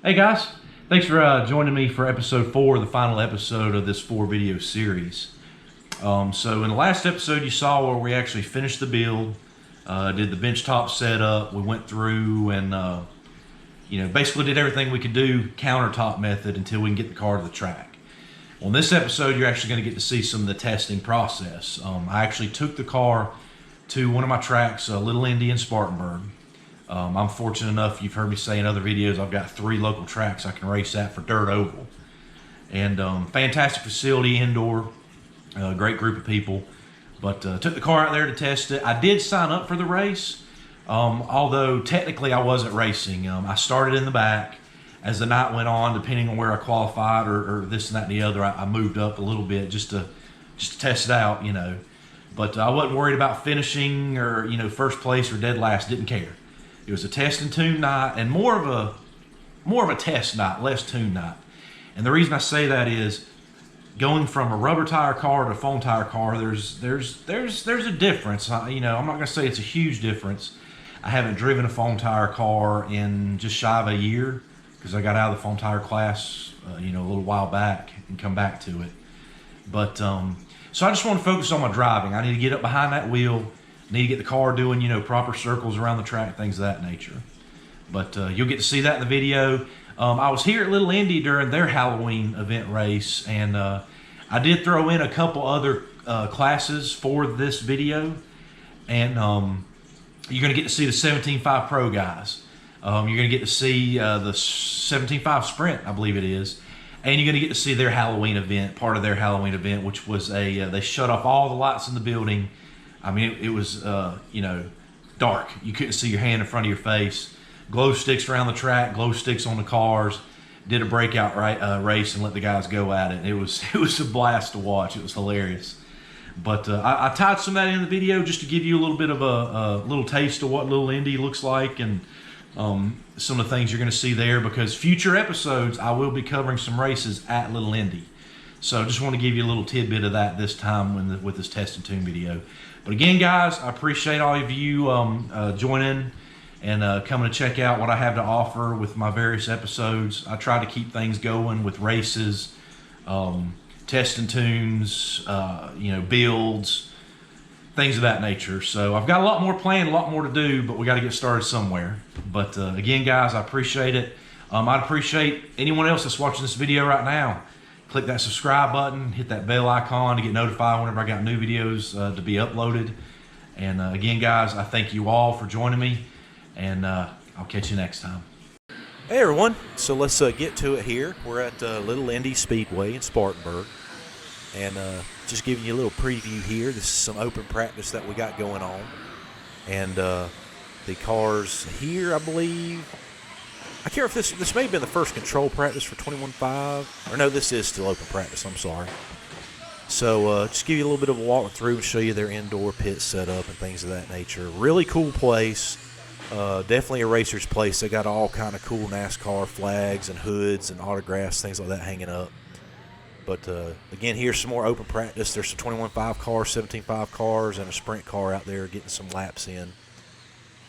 Hey guys, thanks for joining me for episode 4, the final episode of this 4-video series. So in the last episode you saw where we actually finished the build, did the bench top setup, we went through and basically did everything we could do countertop method until we can get the car to the track. On this episode you're actually going to get to see some of the testing process. I actually took the car to one of my tracks, Lil Indy in Spartanburg. I'm fortunate enough, you've heard me say in other videos, I've got 3 local tracks I can race at for dirt oval. And fantastic facility, indoor, great group of people. But took the car out there to test it. I did sign up for the race, although technically I wasn't racing. I started in the back. As the night went on, depending on where I qualified or this and that and the other, I moved up a little bit just to test it out, But I wasn't worried about finishing or, first place or dead last, didn't care. It was a test and tune night, and more of a test night, less tune night. And the reason I say that is going from a rubber tire car to a foam tire car, there's a difference. I'm not going to say it's a huge difference. I haven't driven a foam tire car in just shy of a year because I got out of the foam tire class, a little while back and come back to it. But so I just want to focus on my driving. I need to get up behind that wheel. Need to get the car doing, proper circles around the track, things of that nature. But you'll get to see that in the video. I was here at Lil Indy during their Halloween event race, and I did throw in a couple other classes for this video. And you're going to get to see the 17.5 Pro guys. You're going to get to see the 17.5 Sprint, I believe it is. And you're going to get to see their Halloween event, part of their Halloween event, which was they shut off all the lights in the building. I mean, it was, dark. You couldn't see your hand in front of your face. Glow sticks around the track, glow sticks on the cars. Did a breakout race and let the guys go at it. It was a blast to watch. It was hilarious. But I tied some of that in the video just to give you a little bit of a little taste of what Lil Indy looks like and some of the things you're going to see there, because future episodes I will be covering some races at Lil Indy. So just want to give you a little tidbit of that this time with this test and tune video. But again, guys, I appreciate all of you joining and coming to check out what I have to offer with my various episodes. I try to keep things going with races, test and tunes, builds, things of that nature. So I've got a lot more planned, a lot more to do, but we got to get started somewhere. But again, guys, I appreciate it. I'd appreciate anyone else that's watching this video right now. Click that subscribe button, hit that bell icon to get notified whenever I got new videos to be uploaded. And again, guys, I thank you all for joining me, and I'll catch you next time. Hey everyone, so let's get to it here. We're at Lil Indy Speedway in Spartanburg, and just giving you a little preview here. This is some open practice that we got going on, and the cars here, I believe, I can't remember if this may have been the first control practice for 21.5, or no, this is still open practice, I'm sorry. So just give you a little bit of a walk through and show you their indoor pit setup and things of that nature. Really cool place, definitely a racer's place. They got all kind of cool NASCAR flags and hoods and autographs, things like that hanging up. But again, here's some more open practice. There's some 21.5 cars, 17.5 cars, and a sprint car out there getting some laps in.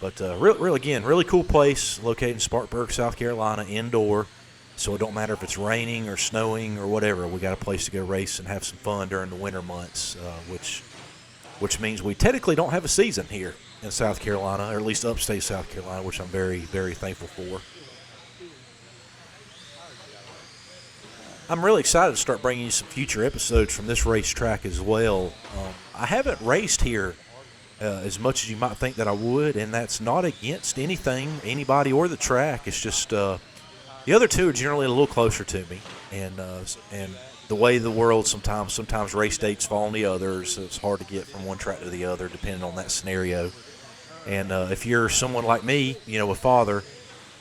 But really cool place, located in Spartanburg, South Carolina, indoor. So it don't matter if it's raining or snowing or whatever. We got a place to go race and have some fun during the winter months, which means we technically don't have a season here in South Carolina, or at least upstate South Carolina, which I'm very, very thankful for. I'm really excited to start bringing you some future episodes from this racetrack as well. I haven't raced here as much as you might think that I would, and that's not against anything, anybody, or the track. It's just the other two are generally a little closer to me, and the way of the world sometimes race dates fall on the others, so it's hard to get from one track to the other depending on that scenario. And if you're someone like me, a father,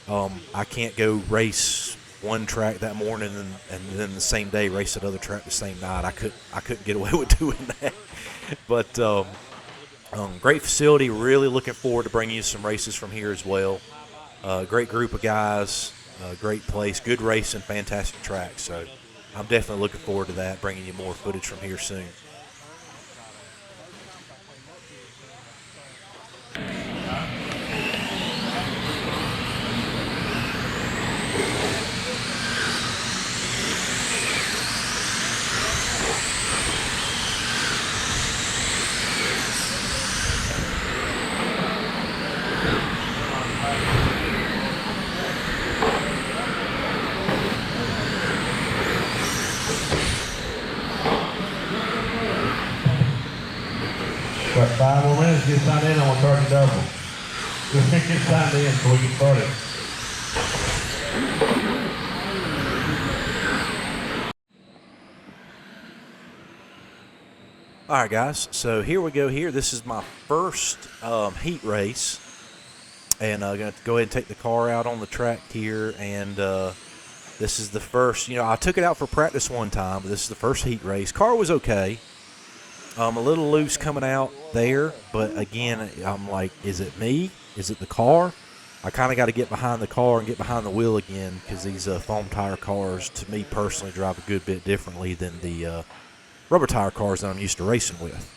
I can't go race one track that morning and then the same day race that other track the same night. I couldn't get away with doing that. But great facility. Really looking forward to bringing you some races from here as well. Great group of guys, great place, good racing, fantastic track. So I'm definitely looking forward to that, bringing you more footage from here soon. Got 5 more minutes to get signed in. I'm going to charge you double. Get signed in so we get started. All right, guys, so here we go here. This is my first heat race, and I'm going to go ahead and take the car out on the track here, and this is the first, I took it out for practice one time, but this is the first heat race. Car was okay. A little loose coming out there, but again, I'm like, is it me? Is it the car? I kind of got to get behind the car and get behind the wheel again because these foam tire cars, to me personally, drive a good bit differently than the rubber tire cars that I'm used to racing with.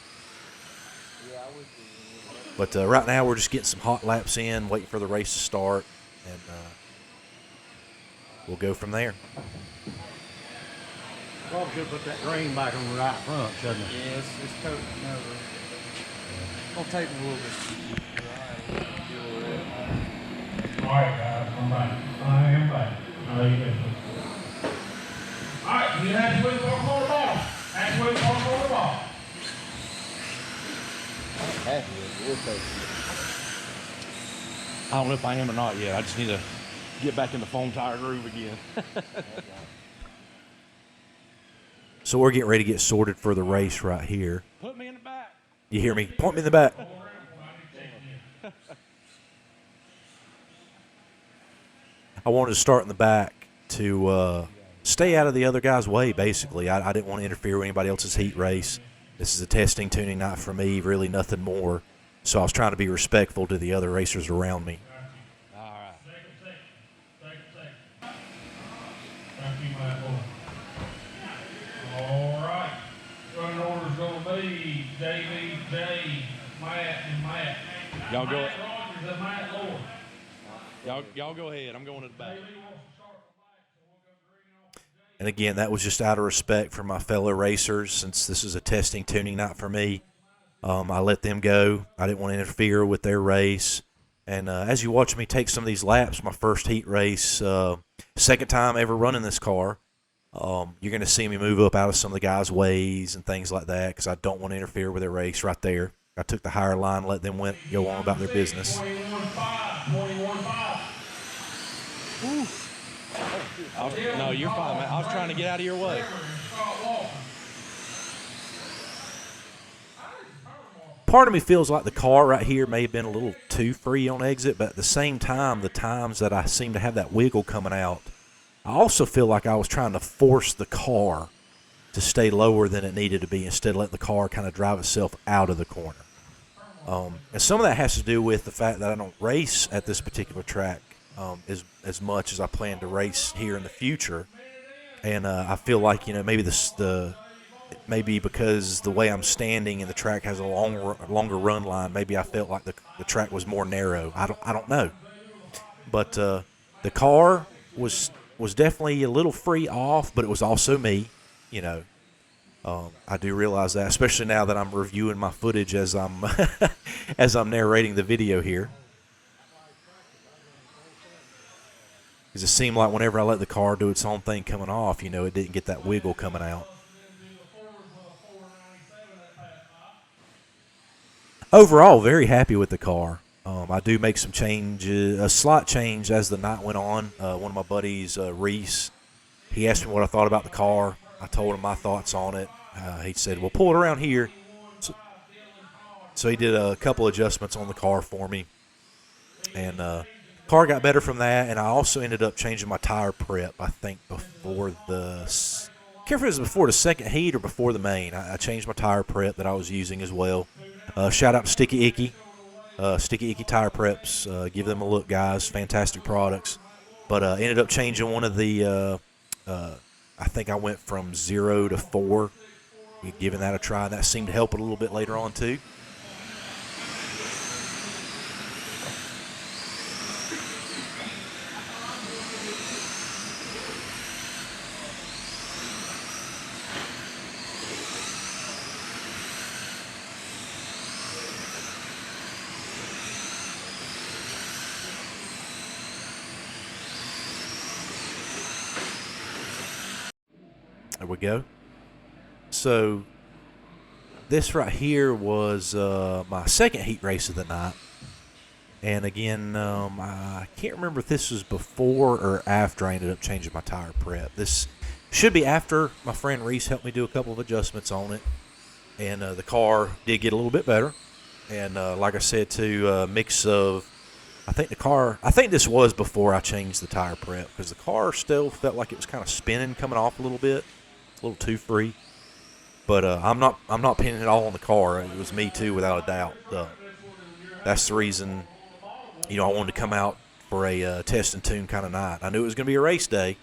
But right now we're just getting some hot laps in, waiting for the race to start, and we'll go from there. Probably should put that green back on the right front, shouldn't it? Yeah, it's coating over. I'll take a little bit. Alright guys, I'm back. I am back. How you doing? Alright, you have to wait for the ball. Have to wait for the ball. I don't know if I am or not yet. I just need to get back in the foam tire groove again. So we're getting ready to get sorted for the race right here. Put me in the back. You hear me? Point me in the back. I wanted to start in the back to stay out of the other guy's way, basically. I didn't want to interfere with anybody else's heat race. This is a testing tuning night for me, really nothing more. So I was trying to be respectful to the other racers around me. All right. All right. Running order's going to be JBJ, Matt, and Matt. Y'all go. Matt Rogers and Matt Lord. Y'all go ahead. I'm going to the back. And again, that was just out of respect for my fellow racers, since this is a testing tuning night for me. I let them go. I didn't want to interfere with their race. And as you watch me take some of these laps, my first heat race, second time ever running this car, you're going to see me move up out of some of the guys' ways and things like that because I don't want to interfere with their race right there. I took the higher line, let them go on about their business. 21-5. No, you're fine, man. I was trying to get out of your way. Part of me feels like the car right here may have been a little too free on exit, but at the same time, the times that I seem to have that wiggle coming out, I also feel like I was trying to force the car to stay lower than it needed to be instead of letting the car kind of drive itself out of the corner. And some of that has to do with the fact that I don't race at this particular track as much as I plan to race here in the future. And I feel like, maybe maybe because the way I'm standing and the track has a longer run line, maybe I felt like the track was more narrow. I don't know. But the car was definitely a little free off, but it was also me, I do realize that, especially now that I'm reviewing my footage as I'm as I'm narrating the video here. Because it seemed like whenever I let the car do its own thing coming off, it didn't get that wiggle coming out. Overall, very happy with the car. I do make some changes, a slight change as the night went on. One of my buddies, Reese, he asked me what I thought about the car. I told him my thoughts on it. He said, well, pull it around here. So he did a couple adjustments on the car for me. And car got better from that. And I also ended up changing my tire prep, I think, before the – I can't remember if it was before the second heat or before the main. I changed my tire prep that I was using as well. Shout out to Sticky Icky. Sticky Icky Tire Preps. Give them a look, guys. Fantastic products. But ended up changing one of the I think I went from 0 to 4, giving that a try. That seemed to help it a little bit later on, too. There we go. So this right here was my second heat race of the night. And again, I can't remember if this was before or after I ended up changing my tire prep. This should be after my friend Reese helped me do a couple of adjustments on it. And the car did get a little bit better. And like I said, too, a mix of, I think this was before I changed the tire prep, because the car still felt like it was kind of spinning coming off a little bit. It's a little too free. But I'm not pinning it all on the car. It was me, too, without a doubt. That's the reason, I wanted to come out for a test and tune kind of night. I knew it was going to be a race day,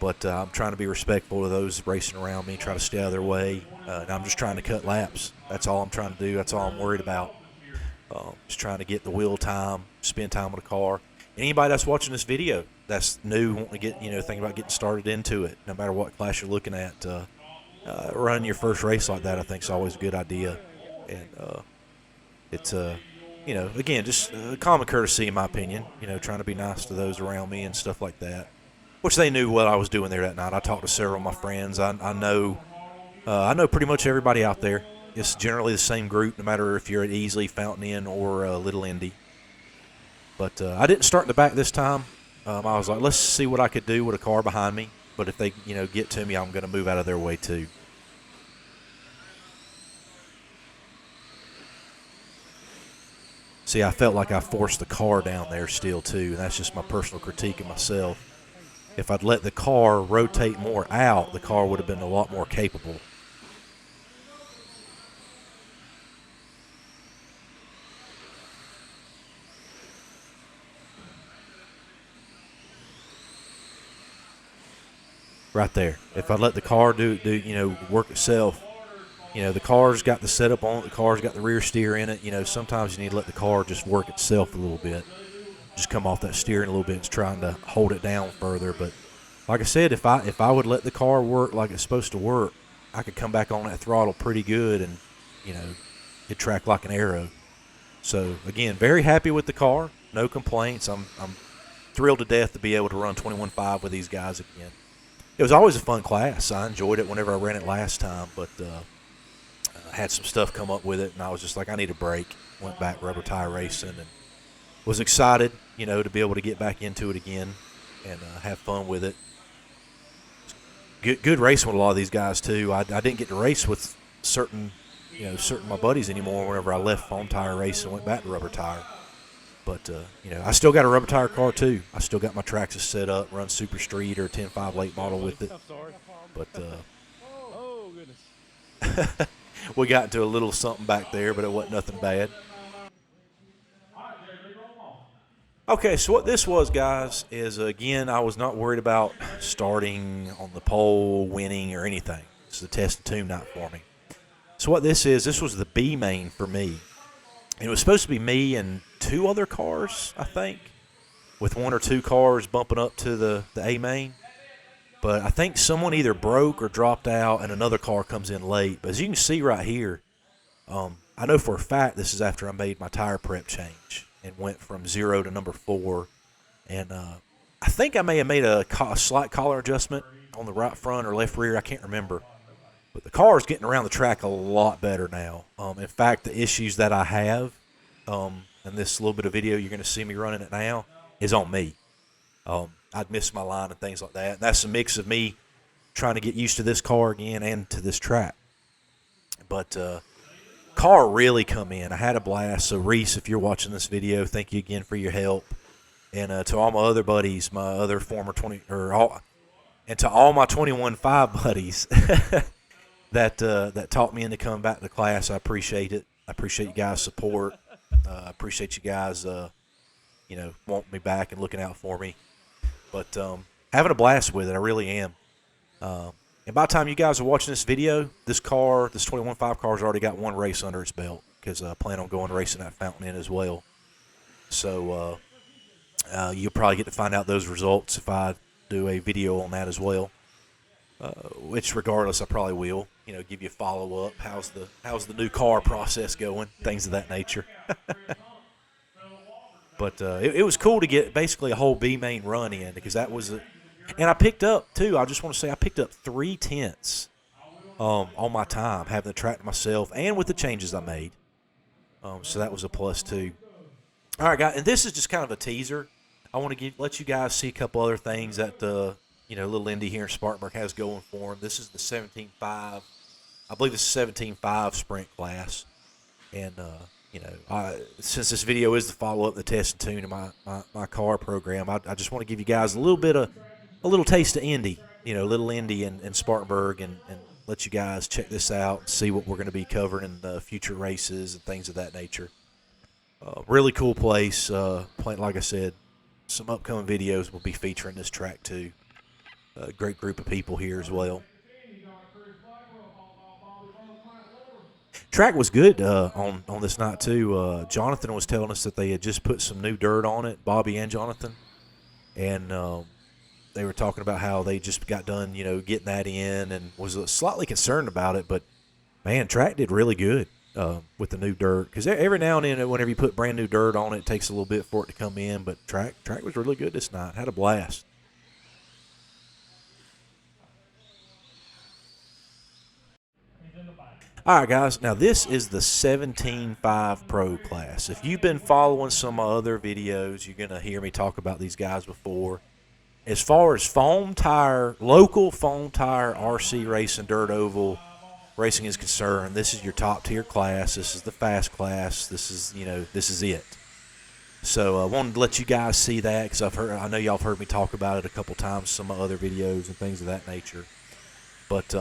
but I'm trying to be respectful of those racing around me, try to stay out of their way. And I'm just trying to cut laps. That's all I'm trying to do. That's all I'm worried about. Just trying to get the wheel time, spend time with the car. Anybody that's watching this video that's new, wanting to get, thinking about getting started into it, no matter what class you're looking at, running your first race like that, I think is always a good idea. And it's again, just common courtesy in my opinion, trying to be nice to those around me and stuff like that, which they knew what I was doing there that night. I talked to several of my friends. I know pretty much everybody out there. It's generally the same group, no matter if you're at Easley, Fountain Inn, or Little Indy. But I didn't start in the back this time. I was like, let's see what I could do with a car behind me. But if they, get to me, I'm going to move out of their way too. See, I felt like I forced the car down there still too, and that's just my personal critique of myself. If I'd let the car rotate more out, the car would have been a lot more capable. Right there. If I let the car do work itself, the car's got the setup on it, the car's got the rear steer in it. Sometimes you need to let the car just work itself a little bit. Just come off that steering a little bit. It's trying to hold it down further. But like I said, if I would let the car work like it's supposed to work, I could come back on that throttle pretty good and, it'd track like an arrow. So, again, very happy with the car. No complaints. I'm thrilled to death to be able to run 21.5 with these guys again. It was always a fun class. I enjoyed it whenever I ran it last time, but I had some stuff come up with it, and I was just like, I need a break. Went back rubber tire racing and was excited, to be able to get back into it again and have fun with it. Good racing with a lot of these guys, too. I didn't get to race with certain of my buddies anymore whenever I left foam tire racing and went back to rubber tire. But, I still got a rubber tire car, too. I still got my Traxxas set up, run Super Street or 10.5 late model with it. But Oh, goodness. we got into a little something back there, but it wasn't nothing bad. Okay, so what this was, guys, is, again, I was not worried about starting on the pole, winning, or anything. This is a test and tune night for me. So what this was the B main for me. And it was supposed to be me and two other cars, I think, with one or two cars bumping up to the A main. But I think someone either broke or dropped out, and another car comes in late. But as you can see right here, I know for a fact this is after I made my tire prep change and went from 0 to number 4. And I think I may have made a slight collar adjustment on the right front or left rear. I can't remember. But the car is getting around the track a lot better now. In fact, the issues that I have in this little bit of video you're going to see me running it now is on me. I'd missed my line and things like that. And that's a mix of me trying to get used to this car again and to this track. But car really come in. I had a blast. So, Reese, if you're watching this video, thank you again for your help. And to all my other buddies, my other former and to all my 21.5 buddies that taught me into coming back to class, I appreciate it. I appreciate you guys' support. I appreciate you guys, wanting me back and looking out for me. But having a blast with it, I really am. And by the time you guys are watching this video, this 21.5 car's already got one race under its belt because I plan on going racing at Fountain Inn as well. So you'll probably get to find out those results if I do a video on that as well. Which, regardless, I probably will. Give you a follow up. How's the new car process going? Things of that nature. But it was cool to get basically a whole B main run in because that was and I picked up too. I just want to say I picked up 3/10 on my time, having the track myself and with the changes I made. So that was a plus too. All right, guys, and this is just kind of a teaser. I want to let you guys see a couple other things that Lil Indy here in Spartanburg has going for him. This is the 17.5. I believe it's a 17.5 sprint class. And, since this video is the follow-up, the test and tune of my car program, I just want to give you guys a little taste of Indy, Lil Indy and Spartanburg, and let you guys check this out and see what we're going to be covering in the future races and things of that nature. Really cool place. Like I said, some upcoming videos will be featuring this track too. A great group of people here as well. Track was good on this night too. Jonathan was telling us that they had just put some new dirt on it, Bobby and Jonathan, and they were talking about how they just got done, getting that in, and was slightly concerned about it. But man, track did really good with the new dirt, because every now and then, whenever you put brand new dirt on it, it takes a little bit for it to come in. But track was really good this night. Had a blast. All right, guys, now this is the 17.5 Pro class. If you've been following some other videos, you're going to hear me talk about these guys before. As far as local foam tire RC racing, dirt oval racing is concerned, this is your top tier class. This is the fast class. This is it. So I wanted to let you guys see that, because I know y'all have heard me talk about it a couple times, some other videos and things of that nature. But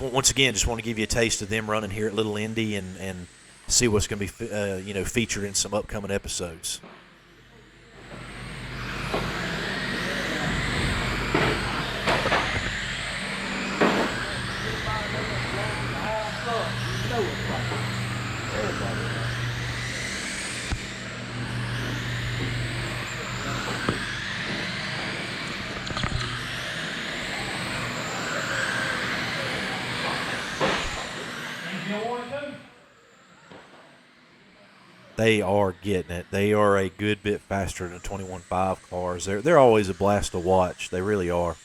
once again, just want to give you a taste of them running here at Lil Indy, and see what's going to be featured in some upcoming episodes. They are getting it. They are a good bit faster than 21.5 cars. They're always a blast to watch. They really are.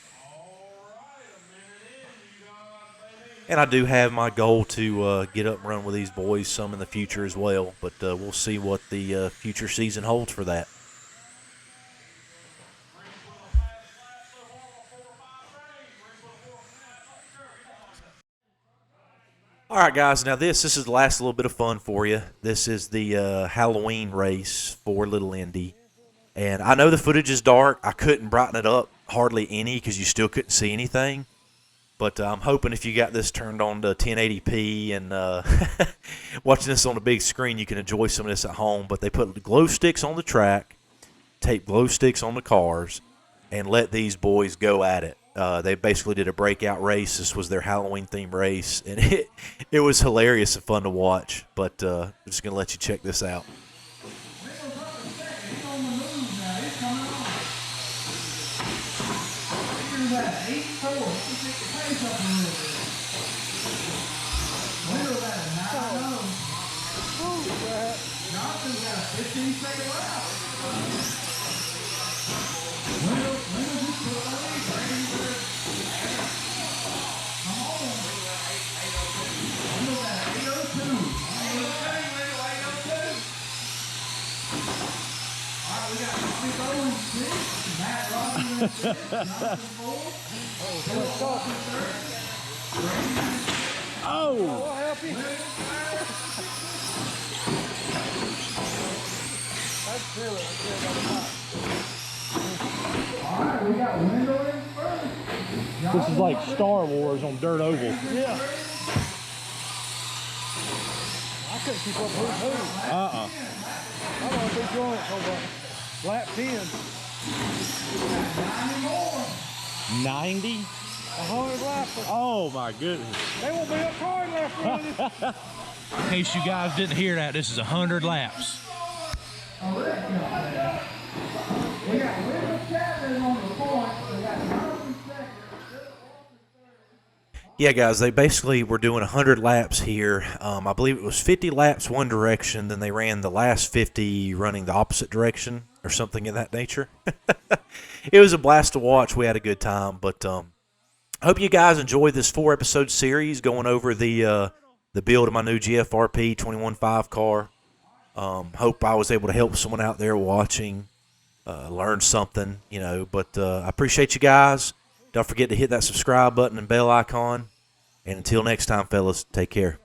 And I do have my goal to get up and run with these boys some in the future as well. But we'll see what the future season holds for that. All right, guys, now this is the last little bit of fun for you. This is the Halloween race for Lil Indy. And I know the footage is dark. I couldn't brighten it up hardly any, because you still couldn't see anything. But I'm hoping if you got this turned on to 1080p and watching this on the big screen, you can enjoy some of this at home. But they put glow sticks on the track, taped glow sticks on the cars, and let these boys go at it. They basically did a breakout race. This was their Halloween-themed race, and it was hilarious and fun to watch. But I'm just going to let you check this out. Oh! This is like Star Wars on dirt oval. Yeah. I couldn't keep up with who. I'm gonna be going over lap 10. 90? 100 laps. Oh my goodness. They won't be up car left running. In case you guys didn't hear that, this is 100 laps. Yeah, guys, they basically were doing 100 laps here. I believe it was 50 laps one direction, then they ran the last 50 running the opposite direction or something of that nature. It was a blast to watch. We had a good time, but I hope you guys enjoyed this 4-episode series going over the build of my new GFRP 21.5 car. Hope I was able to help someone out there watching, learn something, you know. But I appreciate you guys. Don't forget to hit that subscribe button and bell icon. And until next time, fellas, take care.